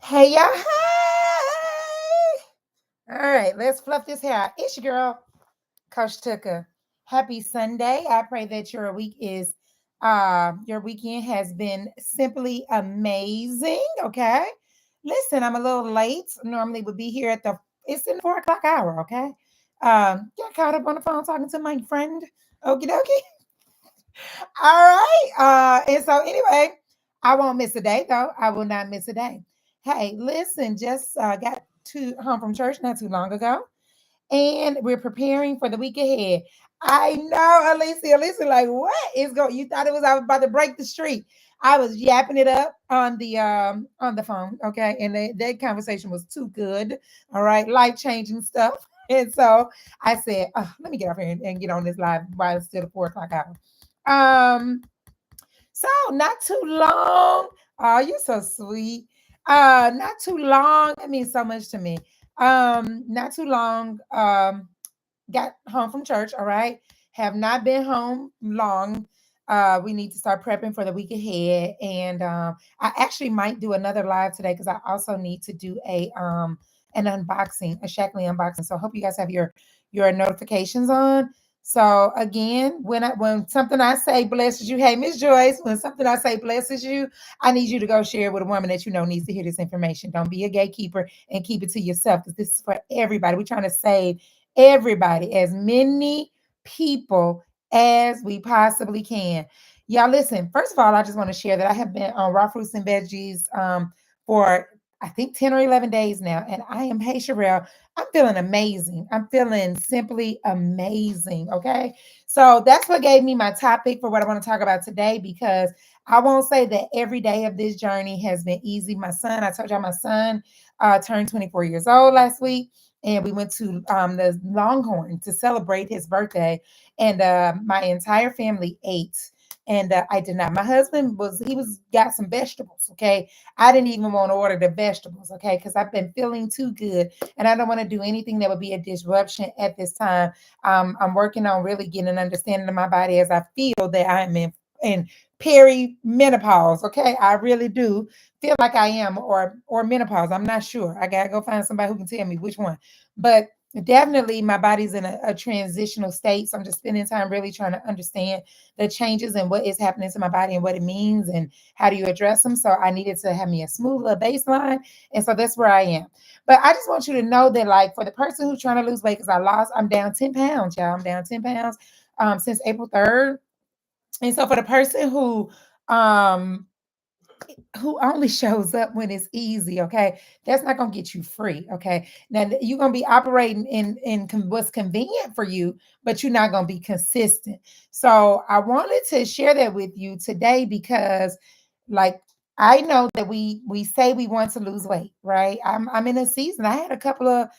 Hey, y'all. Hey. All right, let's fluff this hair out. It's your girl, Coach Tucker. Happy Sunday. I pray that your weekend has been simply amazing. Okay. Listen, I'm a little late. Normally would be here it's in the 4 o'clock hour. Okay. Got caught up on the phone talking to my friend. Okie dokie. All right. And so anyway, I won't miss a day though. I will not miss a day. Hey, listen, just got to home from church not too long ago, and we're preparing for the week ahead. I know, Alicia. Alicia, like, what is going? You thought I was about to break the street. I was yapping it up on the phone, okay, and that conversation was too good. All right, life changing stuff. And so I said, let me get up here and get on this live while it's still the 4 o'clock hour. Um, so not too long. Oh, you're so sweet. Not too long. That means so much to me. Not too long. Got home from church. All right. Have not been home long. We need to start prepping for the week ahead. And I actually might do another live today because I also need to do an unboxing, a Shackley unboxing. So I hope you guys have your notifications on. So again, when something I say blesses you, hey Miss Joyce, when something I say blesses you, I need you to go share it with a woman that you know needs to hear this information. Don't be a gatekeeper and keep it to yourself because this is for everybody. We're trying to save everybody, as many people as we possibly can. Y'all listen, first of all, I just want to share that I have been on raw fruits and veggies for I think 10 or 11 days now. And I am, hey Sherelle, I'm feeling amazing. I'm feeling simply amazing. Okay. So that's what gave me my topic for what I want to talk about today, because I won't say that every day of this journey has been easy. I told y'all my son turned 24 years old last week, and we went to the Longhorn to celebrate his birthday, and my entire family ate. And I did not. My husband was got some vegetables. Okay, I didn't even want to order the vegetables. Okay, because I've been feeling too good, and I don't want to do anything that would be a disruption at this time. I'm working on really getting an understanding of my body as I feel that I'm in perimenopause. Okay, I really do feel like I am, or menopause. I'm not sure. I gotta go find somebody who can tell me which one. But definitely my body's in a transitional state. So I'm just spending time really trying to understand the changes and what is happening to my body and what it means and how do you address them. So I needed to have me a smooth little baseline. And so that's where I am. But I just want you to know that, like, for the person who's trying to lose weight, because I'm down 10 pounds, y'all. I'm down 10 pounds since April 3rd. And so for the person um who only shows up when it's easy, okay, that's not going to get you free. Okay, now you're going to be operating in what's convenient for you, but you're not going to be consistent. So I wanted to share that with you today because, like, I know that we say we want to lose weight, right? I'm in a season. I had a couple of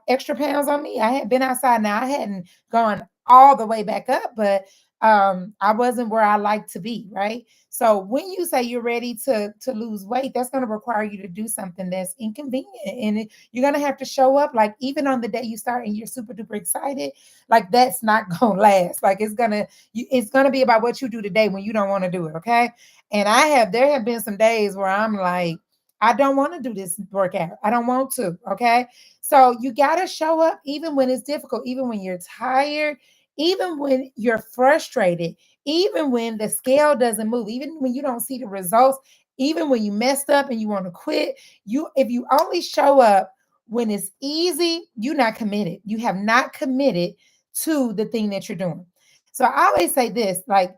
extra pounds on me. I had been outside. Now I hadn't gone all the way back up, but I wasn't where I like to be, right? So when you say you're ready to lose weight, that's going to require you to do something that's inconvenient, and you're going to have to show up. Like, even on the day you start and you're super duper excited, like, that's not going to last. Like, it's gonna be about what you do today when you don't want to do it. Okay, and there have been some days where I'm like, I don't want to do this workout. I don't want to. Okay, so you got to show up even when it's difficult, even when you're tired, even when you're frustrated, even when the scale doesn't move, even when you don't see the results, even when you messed up and you want to quit. If you only show up when it's easy, you're not committed. You have not committed to the thing that you're doing. So I always say this, like,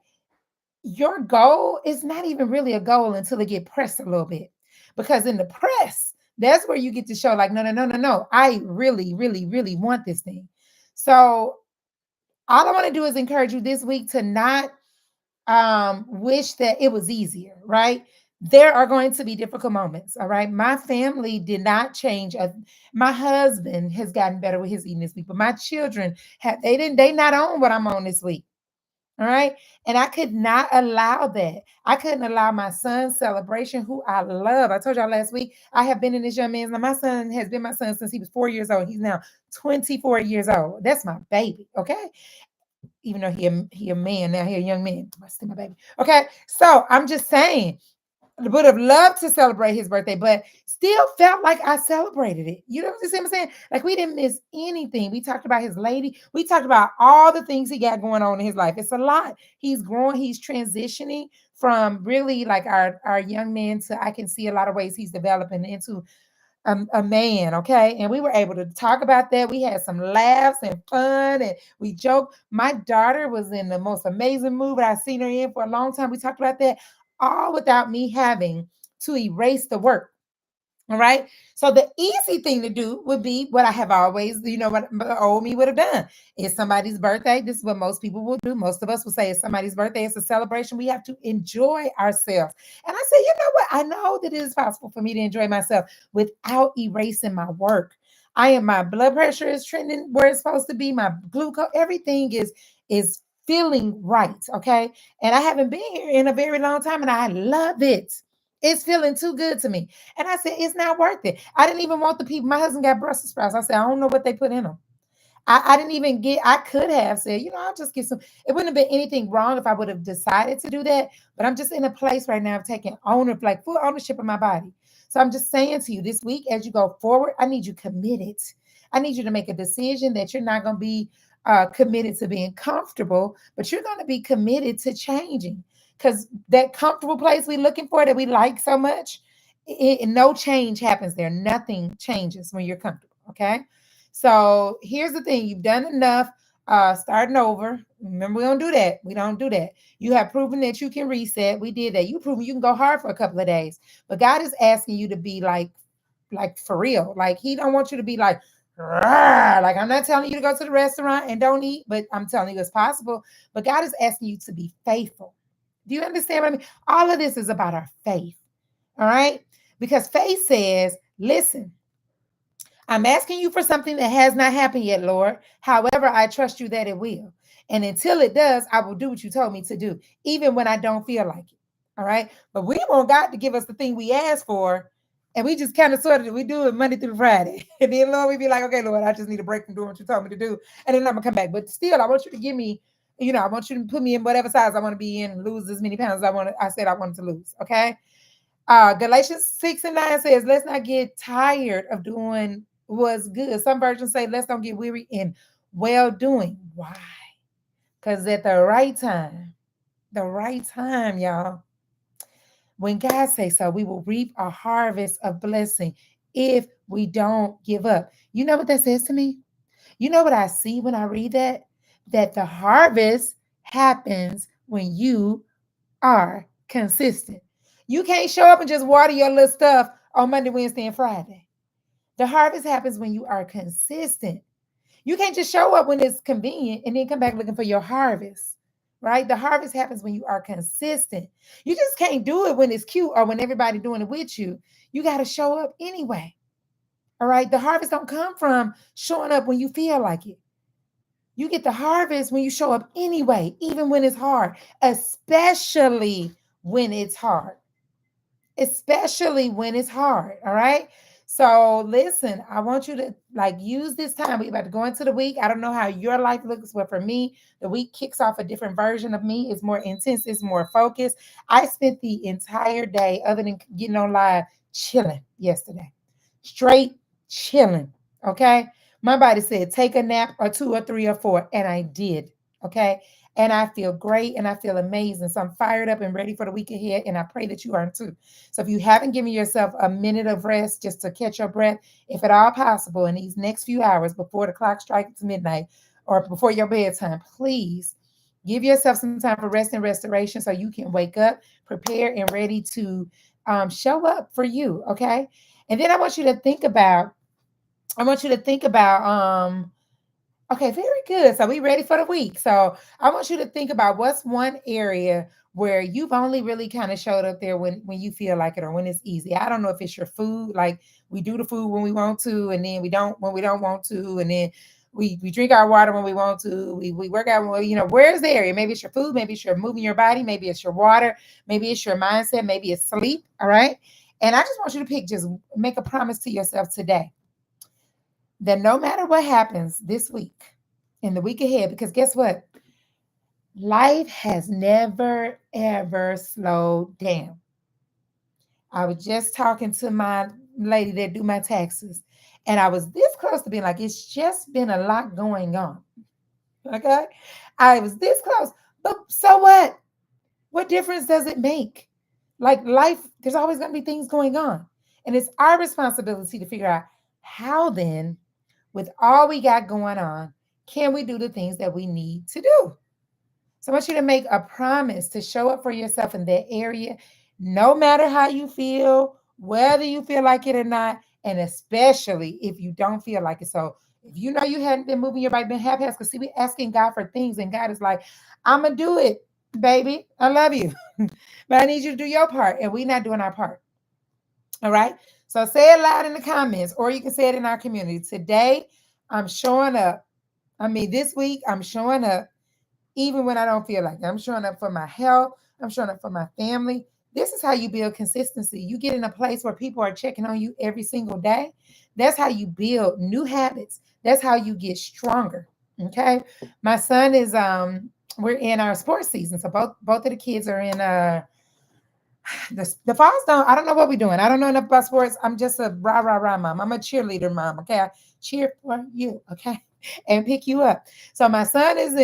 your goal is not even really a goal until it get pressed a little bit. Because in the press, that's where you get to show, like, no, no, no, no, no. I really, really, really want this thing. So all I want to do is encourage you this week to not wish that it was easier, right? There are going to be difficult moments. All right. My family did not change. My husband has gotten better with his eating this week, but my children they not on what I'm on this week. All right. And I could not allow that. I couldn't allow my son's celebration, who I love. I told y'all last week, I have been in this young man's. Now, my son has been my son since he was 4 years old. He's now 24 years old. That's my baby. Okay. Even though he a man now, he a young man. I still my baby. Okay. So I'm just saying, would have loved to celebrate his birthday, but still felt like I celebrated it. You know what I'm saying? Like we didn't miss anything. We talked about his lady. We talked about all the things he got going on in his life. It's a lot. He's growing. He's transitioning from really like our young man to I can see a lot of ways he's developing into a man, okay? And we were able to talk about that. We had some laughs and fun and we joked. My daughter was in the most amazing mood I've seen her in for a long time. We talked about that all without me having to erase the work. All right. So the easy thing to do would be what I have always, what the old me would have done. It's somebody's birthday. This is what most people will do. Most of us will say it's somebody's birthday. It's a celebration. We have to enjoy ourselves. And I say, you know what? I know that it is possible for me to enjoy myself without erasing my work. My blood pressure is trending where it's supposed to be. My glucose, everything is feeling right. Okay. And I haven't been here in a very long time and I love it. It's feeling too good to me. And I said, it's not worth it. I didn't even want the people. My husband got Brussels sprouts. I said, I don't know what they put in them. I didn't even I could have said, I'll just get some. It wouldn't have been anything wrong if I would have decided to do that. But I'm just in a place right now of taking like full ownership of my body. So I'm just saying to you this week, as you go forward, I need you committed. I need you to make a decision that you're not going to be committed to being comfortable, but you're going to be committed to changing. Because that comfortable place we're looking for that we like so much, no change happens there. Nothing changes when you're comfortable. Okay. So here's the thing: you've done enough. Starting over. Remember, we don't do that. We don't do that. You have proven that you can reset. We did that. You proven you can go hard for a couple of days. But God is asking you to be like for real. Like He don't want you to be like, "Rah." Like I'm not telling you to go to the restaurant and don't eat, but I'm telling you it's possible. But God is asking you to be faithful. Do you understand what I mean? All of this is about our faith. All right, because faith says, "Listen." I'm asking you for something that has not happened yet, Lord. However, I trust you that it will. And until it does, I will do what you told me to do, even when I don't feel like it. All right. But we want God to give us the thing we asked for. And we just kind of sort of we do it Monday through Friday. And then Lord, we be like, okay, Lord, I just need a break from doing what you told me to do. And then I'm gonna come back. But still, I want you to give me, I want you to put me in whatever size I want to be in and lose as many pounds as I said I wanted to lose. Okay. Galatians 6 and 9 says, let's not get tired of doing what's good. Some versions say, let's don't get weary in well doing. Why? Because at the right time, y'all, when God says so, we will reap a harvest of blessing if we don't give up. You know what that says to me? You know what I see when I read that? That the harvest happens when you are consistent. You can't show up and just water your little stuff on Monday, Wednesday, and Friday. The harvest happens when you are consistent. You can't just show up when it's convenient and then come back looking for your harvest, right? The harvest happens when you are consistent. You just can't do it when it's cute or when everybody doing it with you. You got to show up anyway. All right. The harvest don't come from showing up when you feel like it. You get the harvest when you show up anyway, even when it's hard, especially when it's hard. Especially when it's hard. All right. So listen, I want you to like use this time. We're about to go into the week. I don't know how your life looks, but for me, the week kicks off a different version of me. It's more intense, it's more focused. I spent the entire day, other than getting on live, chilling yesterday. Straight chilling. Okay. My body said take a nap or two or three or four, and I did. Okay. And I feel great and I feel amazing. So I'm fired up and ready for the week ahead. And I pray that you are too. So if you haven't given yourself a minute of rest just to catch your breath, if at all possible, in these next few hours before the clock strikes midnight or before your bedtime, please give yourself some time for rest and restoration so you can wake up, prepared, and ready to show up for you. Okay. And then I want you to think about, okay, very good. So we ready for the week. So I want you to think about what's one area where you've only really kind of showed up there when you feel like it or when it's easy. I don't know if it's your food, like we do the food when we want to, and then we don't when we don't want to, and then we drink our water when we want to. We work out when where's the area? Maybe it's your food, maybe it's your moving your body, maybe it's your water, maybe it's your mindset, maybe it's sleep. All right. And I just want you to just make a promise to yourself today that no matter what happens this week, in the week ahead, because guess what? Life has never, ever slowed down. I was just talking to my lady that do my taxes, and I was this close to being like, it's just been a lot going on. Okay. I was this close. But so what? What difference does it make? Like life, there's always going to be things going on. And it's our responsibility to figure out how then, with all we got going on, can we do the things that we need to do? So I want you to make a promise to show up for yourself in that area, no matter how you feel, whether you feel like it or not, and especially if you don't feel like it. So if you know you hadn't been moving your body, been happy, because see, we asking God for things, and God is like, I'm gonna do it, baby. I love you. But I need you to do your part, and we're not doing our part. All right. So say it loud in the comments, or you can say it in our community. Today, I'm showing up. I mean, this week, I'm showing up even when I don't feel like it. I'm showing up for my health. I'm showing up for my family. This is how you build consistency. You get in a place where people are checking on you every single day. That's how you build new habits. That's how you get stronger. Okay. My son is we're in our sports season. So both of the kids are in the falls don't I don't know what we're doing. I don't know enough about sports. I'm just a rah rah rah mom. I'm a cheerleader mom. Okay. I cheer for you, okay, and pick you up. So my son is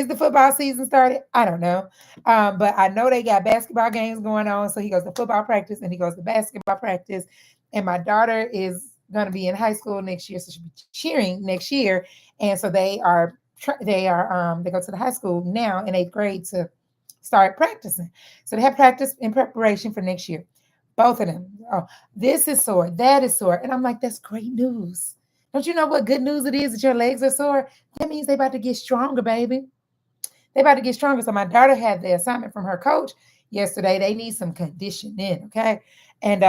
the football season started? I don't know. But I know they got basketball games going on. So he goes to football practice and he goes to basketball practice. And my daughter is going to be in high school next year. So she'll be cheering next year. And so they go to the high school now in eighth grade to start practicing. So they have practice in preparation for next year. Both of them. Oh, this is sore. That is sore. And I'm like, that's great news. Don't you know what good news it is that your legs are sore? That means they about to get stronger, baby. They about to get stronger. So my daughter had the assignment from her coach yesterday. They need some conditioning, okay? And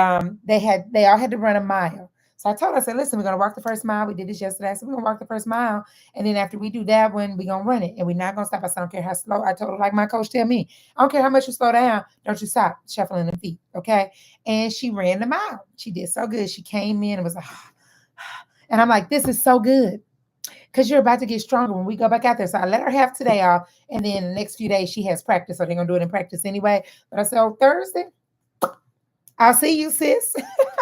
they all had to run a mile. So I told her, I said, listen, we're gonna walk the first mile. We did this yesterday. I said, we're gonna walk the first mile. And then after we do that one, we're gonna run it. And we're not gonna stop. I said, I don't care how slow. I told her, like my coach tell me, I don't care how much you slow down, don't you stop shuffling the feet. Okay. And she ran the mile. She did so good. She came in and was like, and I'm like, this is so good because you're about to get stronger when we go back out there. So I let her have today off, and then the next few days she has practice, so they're gonna do it in practice anyway. But I said, oh, Thursday, I'll see you, sis.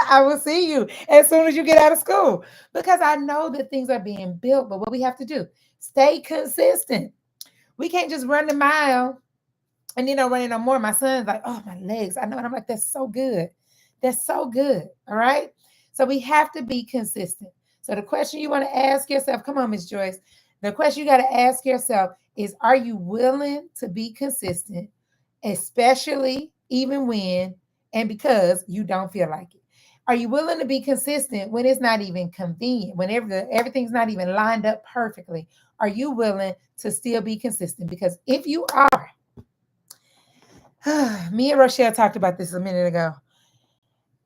I will see you as soon as you get out of school because I know that things are being built. But what we have to do, stay consistent. We can't just run the mile and then don't run it no more. My son's like, oh, my legs. I know. And I'm like, that's so good. That's so good. All right. So we have to be consistent. So the question you want to ask yourself, come on, Miss Joyce. The question you got to ask yourself is, are you willing to be consistent, especially even when and because you don't feel like it? Are you willing to be consistent when it's not even convenient, when everything's not even lined up perfectly? Are you willing to still be consistent? Because if you are, me and Rochelle talked about this a minute ago.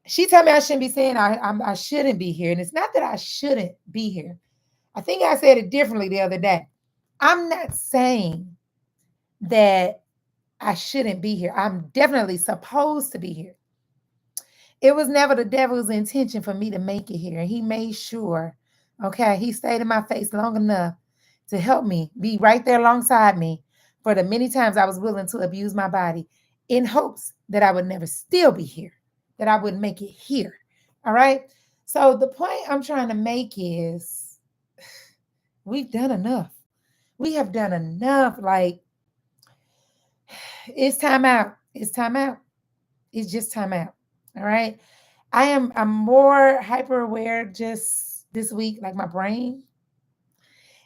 She told me I shouldn't be saying I shouldn't be here. And it's not that I shouldn't be here. I think I said it differently the other day. I'm not saying that I shouldn't be here. I'm definitely supposed to be here. It was never the devil's intention for me to make it here. And he made sure, okay, he stayed in my face long enough to help me be right there alongside me for the many times I was willing to abuse my body in hopes that I would never still be here, that I would make it here. All right. So the point I'm trying to make is we've done enough. We have done enough. Like, it's time out. It's time out. It's just time out. All right. I'm more hyper aware just this week, like my brain.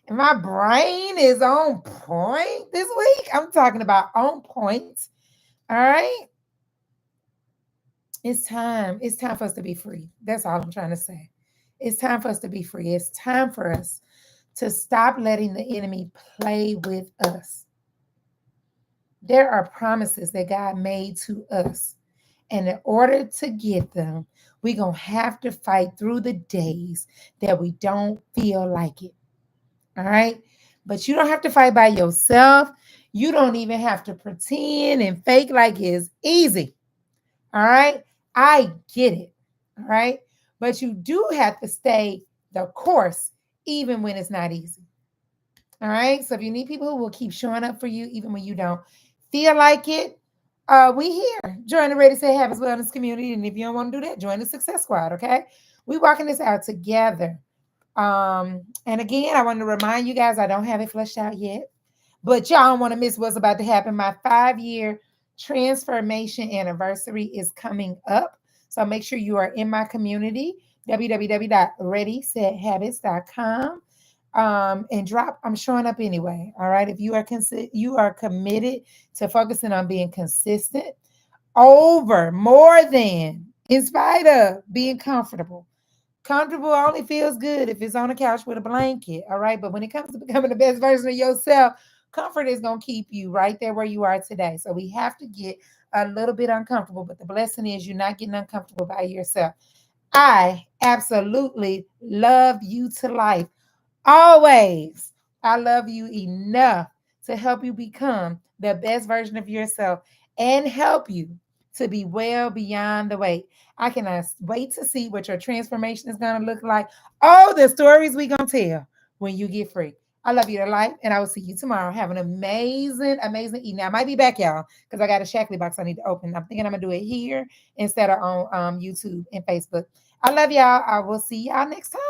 And my brain is on point this week. I'm talking about on point. All right. It's time. It's time for us to be free. That's all I'm trying to say. It's time for us to be free. It's time for us to stop letting the enemy play with us. There are promises that God made to us. And in order to get them, we're going to have to fight through the days that we don't feel like it. All right. But you don't have to fight by yourself. You don't even have to pretend and fake like it's easy. All right. I get it. All right. But you do have to stay the course, even when it's not easy. All right. So if you need people who will keep showing up for you, even when you don't feel like it, We here. Join the Ready Set Habits Wellness community. And if you don't want to do that, join the Success Squad, okay? We walking this out together. And again, I want to remind you guys I don't have it fleshed out yet, but y'all don't want to miss what's about to happen. My 5-year transformation anniversary is coming up. So make sure you are in my community, www.readysethabits.com. And drop, I'm showing up anyway. All right. If you are committed to focusing on being consistent over more than in spite of being comfortable. Comfortable only feels good if it's on a couch with a blanket. All right. But when it comes to becoming the best version of yourself, comfort is going to keep you right there where you are today. So we have to get a little bit uncomfortable. But the blessing is you're not getting uncomfortable by yourself. I absolutely love you to life. Always, I love you enough to help you become the best version of yourself and help you to be well beyond the wait. I cannot wait to see what your transformation is going to look like. Oh, the stories we going to tell when you get free. I love you to life, and I will see you tomorrow. Have an amazing, amazing evening. I might be back, y'all, because I got a Shackley box I need to open. I'm thinking I'm going to do it here instead of on YouTube and Facebook. I love y'all. I will see y'all next time.